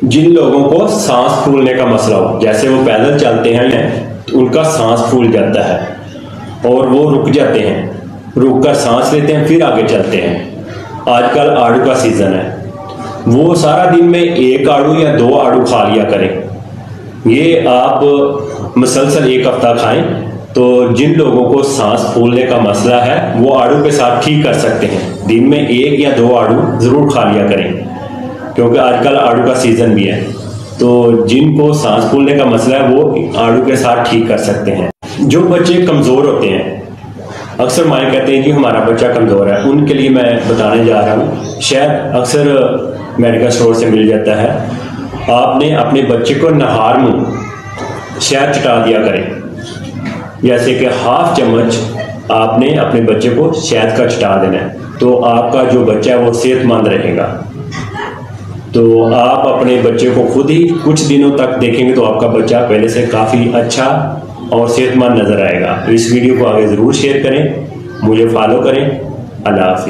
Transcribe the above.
जिन लोगों को सांस फूलने का मसला हो, जैसे वो पैदल चलते हैं तो उनका सांस फूल जाता है और वो रुक जाते हैं, रुक कर सांस लेते हैं फिर आगे चलते हैं। आजकल आड़ू का सीजन है, वो सारा दिन में 1 आड़ू या 2 आड़ू खा लिया करें। ये आप मुसलसल 1 हफ्ता खाएं तो जिन लोगों को सांस फूलने का मसला है वो आड़ू के साथ ठीक कर सकते हैं। दिन में 1 या 2 आड़ू जरूर खा लिया करें, क्योंकि आजकल आड़ू का सीजन भी है। तो जिनको सांस फूलने का मसला है वो आड़ू के साथ ठीक कर सकते हैं। जो बच्चे कमज़ोर होते हैं, अक्सर माएँ कहते हैं कि हमारा बच्चा कमज़ोर है, उनके लिए मैं बताने जा रहा हूँ। शहद अक्सर मेडिकल स्टोर से मिल जाता है। आपने अपने बच्चे को नहार मुँह शहद चटा दिया करें, जैसे कि 1/2 चम्मच आपने अपने बच्चे को शहद का चटा देना है, तो आपका जो बच्चा है वो सेहतमंद रहेगा। तो आप अपने बच्चे को खुद ही कुछ दिनों तक देखेंगे तो आपका बच्चा पहले से काफ़ी अच्छा और सेहतमंद नज़र आएगा। इस वीडियो को आगे ज़रूर शेयर करें, मुझे फॉलो करें। अल्लाह हाफ़िज़।